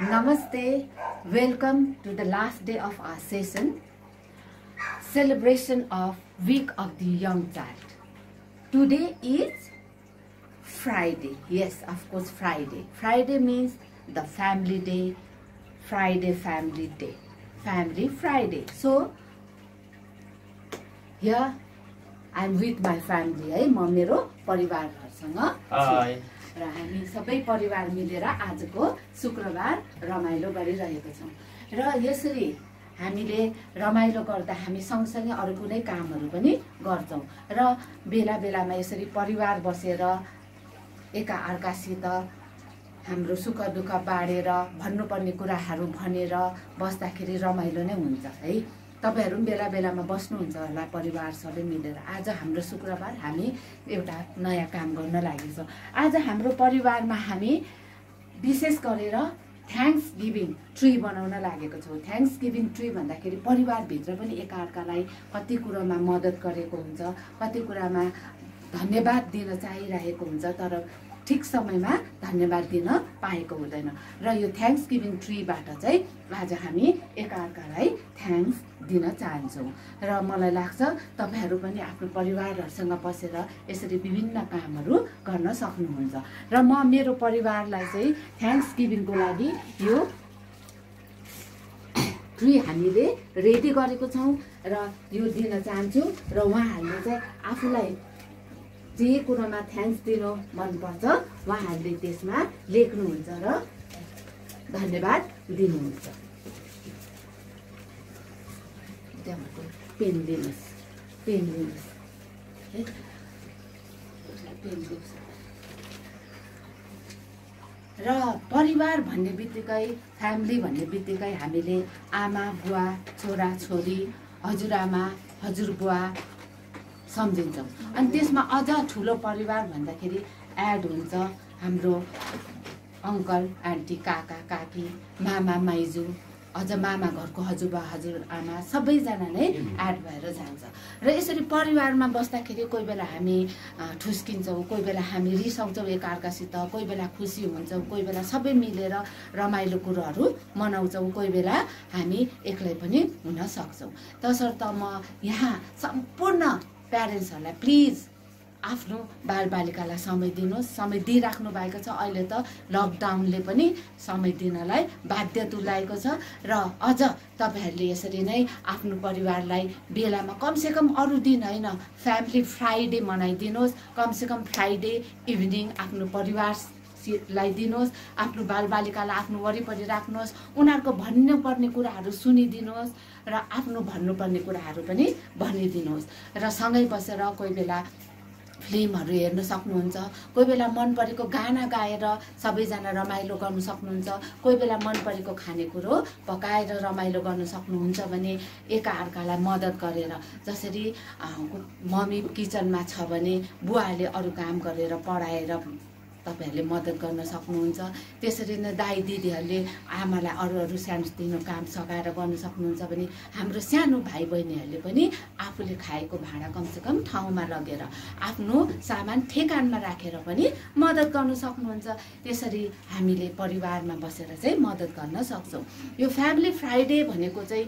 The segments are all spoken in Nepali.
Namaste, welcome to the last day of our session, celebration of Week of the Young Child. Today is Friday, yes, of course Friday. Friday means the family day, Friday family day, family Friday. So, here I am with my family, है म मेरो परिवारहरुसँग र हामी सबै परिवार मिलेर आजको शुक्रबार रमाइलो गरिरहेका छौं र यसरी हामीले रमाइलो गर्दा हामी सँगसँगै अरु कुनै कामहरु पनि गर्छौं र बेला बेलामा यसरी परिवार बसेर एका अर्कासित हाम्रो सुख दुःख बाडेर भन्नुपर्ने कुराहरु भनेर बस्दाखेरि रमाइलो नै हुन्छ है तपाईहरु बेला बेलामा बस्नुहुन्छ होला परिवार सबै मिलेर आज हाम्रो शुक्रबार हामी एउटा नयाँ काम गर्न लागेछौं आज हाम्रो परिवारमा हामी विशेष गरेर थ्यांक्स गिभिङ ट्री बनाउन लागेको छौं थ्यांक्स गिभिङ ट्री भन्दाखेरि परिवार भित्र पनि एकाअर्कालाई कति कुरामा मद्दत गरेको हुन्छ कति कुरामा धन्यवाद दिन चाहिरहेको हुन्छ तर ठीक समयमा धन्यवाद दिन पाएको हुँदैन र यो थ्यांक्स गिभिङ ट्री बाट चाहिँ आज हामी एकाअर्कालाई थ्यांक्स दिन चाहन्छौं र मलाई लाग्छ तपाईहरु पनि आफ्नो परिवारहरुसँग बसेर यसरी विभिन्न कामहरु गर्न सक्नुहुन्छ र म मेरो परिवारलाई चाहिँ थ्यांक्स गिभिङको लागि यो ट्री हामीले रेडी गरेको छौं र यो दिन चाहन्छु र उहाँहरुले चाहिँ आफुलाई जे कुरामा थ्यांक्स दिन मन पर्छ उहाँहरुले त्यसमा लेख्नुहुन्छ र धन्यवाद दिनुहुन्छ पेन दिनुस् र परिवार भन्ने बित्तिकै फ्यामिली भन्ने बित्तिकै हामीले आमा बुवा छोरा छोरी हजुरआमा हजुरबुवा सम्झिन्छौं अनि त्यसमा अझ ठुलो परिवार भन्दाखेरि एड हुन्छ हाम्रो अंकल आन्टी काका काकी मामा माइजू अझ मामा घरको हजुरबा हजुरआमा सबैजना नै एड भएर जान्छ र यसरी परिवारमा बस्दाखेरि कोही बेला हामी ठुस्किन्छौं कोही बेला हामी रिसाउँछौं एकाअर्कासित कोही बेला खुसी हुन्छौं कोही बेला सबै मिलेर रमाइलो कुराहरु मनाउँछौं कोही बेला हामी एक्लै पनि हुन सक्छौं तसर्थ म यहाँ सम्पूर्ण प्यारेन्ट्सहरुलाई प्लिज आफ्नो बालबालिकालाई समय दिनुस् समय दिइराख्नु भएको छ अहिले त लकडाउनले पनि समय दिनलाई बाध्य तुल्याएको छ र अझ तपाईहरुले यसरी नै आफ्नो परिवारलाई बेलामा कमसेकम अरु दिन हैन फ्यामिली फ्राइडे मनाइदिनुस् कमसेकम फ्राइडे इभिनिङ आफ्नो परिवार लाई दिनुस् आफ्नो बालबालिकालाई आफ्नो वरिपरि राख्नुस् उनीहरुको भन्नुपर्ने कुराहरु सुनिदिनुस् र आफ्नो भन्नुपर्ने कुराहरु पनि भनिदिनुस् र सँगै बसेर कोही बेला फिल्महरु हेर्न सक्नुहुन्छ कोही बेला मन परेको गाना गाएर सबैजना रमाइलो गर्न सक्नुहुन्छ कोही बेला मन परेको खानेकुरो पकाएर रमाइलो गर्न सक्नुहुन्छ भने एकाअर्कालाई मद्दत गरेर जसरी मम्मी किचनमा छ भने बुवाले अरु काम गरेर पढाएर तपाईहरुले मद्दत गर्न सक्नुहुन्छ त्यसरी नै दाइ दिदीहरुले आमालाई अरु सानो काम सघाएर गर्न सक्नुहुन्छ भने हाम्रो सानो भाइ बहिनीहरुले पनि आफूले खाएको भाडा कमसेकम ठाउँमा लगेर आफ्नो सामान ठेकानमा राखेर पनि मद्दत गर्न सक्नुहुन्छ त्यसरी हामीले परिवारमा बसेर चाहिँ मद्दत गर्न सक्छौं यो फ्यामिली फ्राइडे भनेको चाहिँ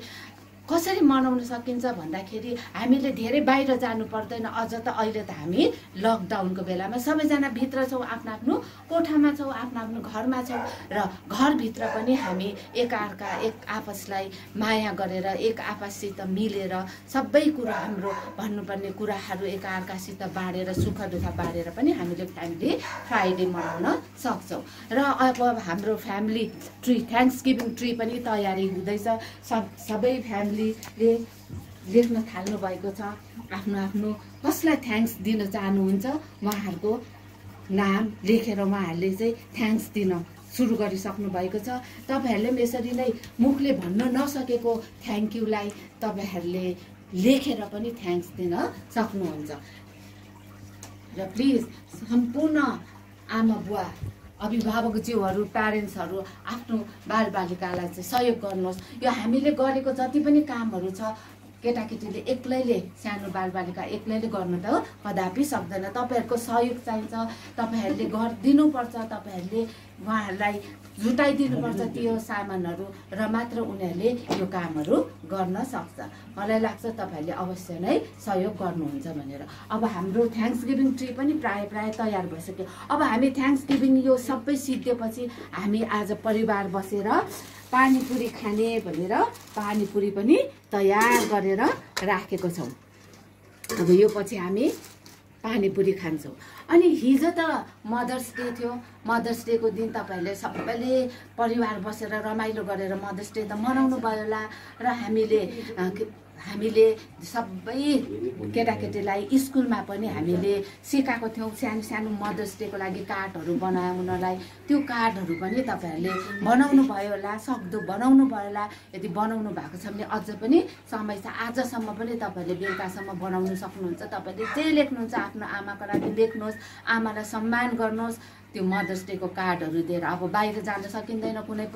कसरी मनाउन सकिन्छ भन्दाखेरि हामीले धेरै बाहिर जानु पर्दैन अझ त अहिले त हामी लकडाउनको बेलामा सबैजना भित्र छौं आफ्नो आफ्नो कोठामा छौं आफ्नो आफ्नो घरमा छौं र घर भित्र पनि हामी एकाअर्का एक आपसलाई माया गरेर एक आपससित मिलेर सबै कुरा हाम्रो भन्नुपर्ने कुराहरु एकाअर्कासित बाडेर सुख दुःख बाडेर पनि हामीले फ्यामिली फ्राइडे मनाउन सक्छौं र अब हाम्रो family tree thanks giving tree पनि तयारी हुँदैछ सबै फ्यामिली लेख्न थाल्नु भएको छ आफ्नो आफ्नो कसलाई थ्यांक्स दिन चाहनुहुन्छ उहाँहरुको नाम लेखेर उहाँहरुले चाहिँ थ्यांक्स दिन सुरु गरिसक्नु भएको छ तपाईहरुले यसरी नै मुखले भन्न नसकेको थ्यांक यू लाई तपाईहरुले लेखेर पनि थ्यांक्स दिन सक्नुहुन्छ र प्लिज सम्पूर्ण आमा बुवा अभिभावकज्यूहरु प्यारेन्ट्सहरु आफ्नो बालबालिकालाई चाहिँ सहयोग गर्नुहोस् यो हामीले गरेको जति पनि कामहरु छ केटाकेटीले एक्लैले सानो बालबालिका एक्लैले गर्नु त कदापि सक्दैन। तपाईँहरूको सहयोग चाहिन्छ, तपाईँहरूले गरिदिनुपर्छ, तपाईँहरूले उहाँहरूलाई जुटाइदिनुपर्छ त्यो सामानहरू र मात्र उनीहरूले यो कामहरू गर्न सक्छ। मलाई लाग्छ तपाईँहरूले अवश्य नै सहयोग गर्नुहुन्छ भनेर। अब हाम्रो थ्याङ्क्स गिभिङ ट्री पनि प्राय तयार भइसक्यो। अब हामी थ्याङ्क्स गिभिङ यो सबै सिद्धिएपछि हामी आज परिवार बसेर पानीपुरी खाने भनेर पानीपुरी पनि तयार गरेर राखेको छौँ। अब यो पछि हामी पानीपुरी खान्छौँ। अनि हिजो त मदर्स डे थियो। मदर्स डेको दिन तपाईँहरूले सबैले परिवार बसेर रमाइलो गरेर मदर्स डे त मनाउनु भयो होला र हामीले सबै केटाकेटीलाई स्कुलमा पनि हामीले सिकाएको थियौँ सानो सानो मदर्स डेको लागि कार्डहरू बनाउनलाई। त्यो कार्डहरू पनि तपाईँहरूले बनाउनु भयो होला, सक्दो बनाउनु भयो होला। यदि बनाउनु भएको छ भने अझ पनि समय छ, आजसम्म पनि तपाईँहरूले बेलुकासम्म बनाउनु सक्नुहुन्छ। तपाईँले जे लेख्नुहुन्छ आफ्नो आमाको लागि लेख्नुहोस्, आमालाई सम्मान गर्नुहोस्। त्यो मदर्स डेको कार्डहरू दिएर अब बाहिर जान सकिँदैन, कुनै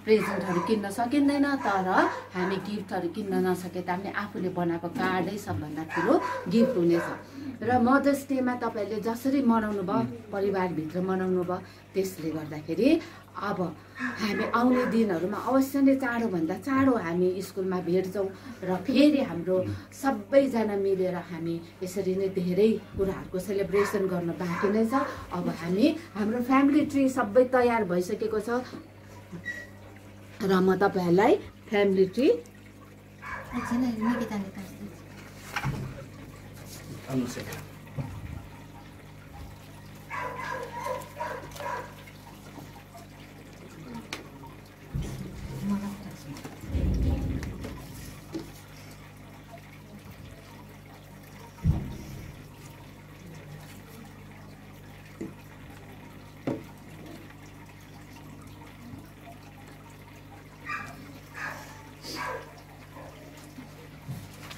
प्रेजेन्टहरू किन्न सकिँदैन, तर हामी गिफ्टहरू किन्न नसके तापनि आफूले बनाएको कार्डै सबभन्दा ठुलो गिफ्ट हुनेछ। र मदर्स डेमा तपाईँहरूले जसरी मनाउनु भयो, परिवारभित्र मनाउनु भयो, त्यसले गर्दाखेरि अब हामी आउने दिनहरूमा अवश्य नै चाँडोभन्दा चाँडो हामी स्कुलमा भेट्छौँ र फेरि हाम्रो सबैजना मिलेर हामी यसरी नै धेरै कुराहरूको सेलिब्रेसन गर्न बाँकी नै छ। अब हाम्रो फ्यामिली ट्री सबै तयार भइसकेको छ र म तपाईँहरूलाई फ्यामिली ट्री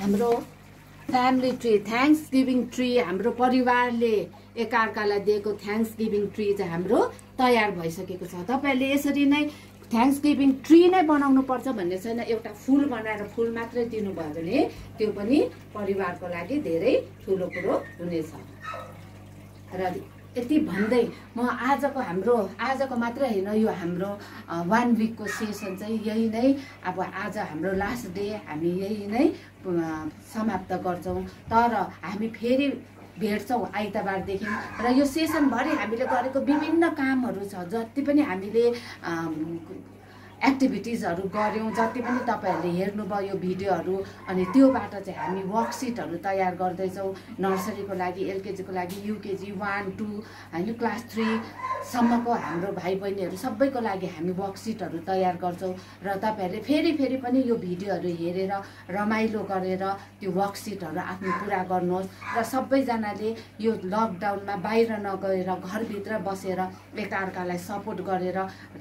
हाम्रो family tree thanks giving tree हाम्रो परिवारले एकाअर्कालाई दिएको थ्याङ्क्स गिभिङ ट्री चाहिँ हाम्रो तयार भइसकेको छ। तपाईँहरूले यसरी नै थ्याङ्क्स गिभिङ ट्री नै बनाउनु पर्छ भन्ने छैन। एउटा फुल बनाएर फुल मात्रै दिनुभयो भने त्यो पनि परिवारको लागि धेरै ठुलो कुरो हुनेछ। र यति भन्दै म आजको मात्र होइन, यो हाम्रो 1 विकको सेसन चाहिँ यही नै अब आज हाम्रो लास्ट डे हामी यही नै समाप्त गर्छौँ। तर हामी फेरि भेट्छौँ आइतबारदेखि र यो सेसनभरि हामीले गरेको विभिन्न कामहरू छ, जति पनि हामीले एक्टिभिटिजहरू गऱ्यौँ, जति पनि तपाईँहरूले हेर्नुभयो यो भिडियोहरू। अनि त्योबाट चाहिँ हामी वर्कसिटहरू तयार गर्दैछौँ नर्सरीको लागि, एलकेजीको लागि, युकेजी 1, 2 होइन क्लास 3 सम्मको हाम्रो भाइ बहिनीहरू सबैको लागि हामी वर्कसिटहरू तयार गर्छौँ। र तपाईँहरूले फेरि पनि यो भिडियोहरू हेरेर रमाइलो गरेर त्यो वर्कसिटहरू आफ्नो पुरा गर्नुहोस् र सबैजनाले यो लकडाउनमा बाहिर नगएर घरभित्र बसेर एकाअर्कालाई सपोर्ट गरेर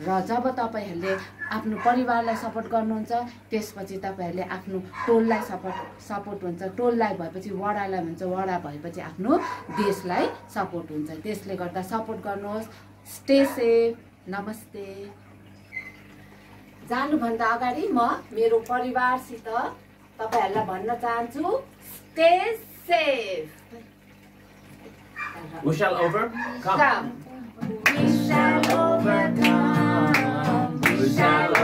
र जब तपाईँहरूले आफ्नो परिवारलाई सपोर्ट गर्नुहुन्छ त्यसपछि तपाईँहरूले आफ्नो टोललाई सपोर्ट हुन्छ, टोललाई भएपछि वडालाई हुन्छ, वडा भएपछि आफ्नो देशलाई सपोर्ट हुन्छ। त्यसले गर्दा सपोर्ट गर्नुहोस्। Stay safe. नमस्ते। जानुभन्दा अगाडि म मेरो परिवारसित तपाईँहरूलाई भन्न चाहन्छु stay safe. We shall overcome. We shall overcome. We shall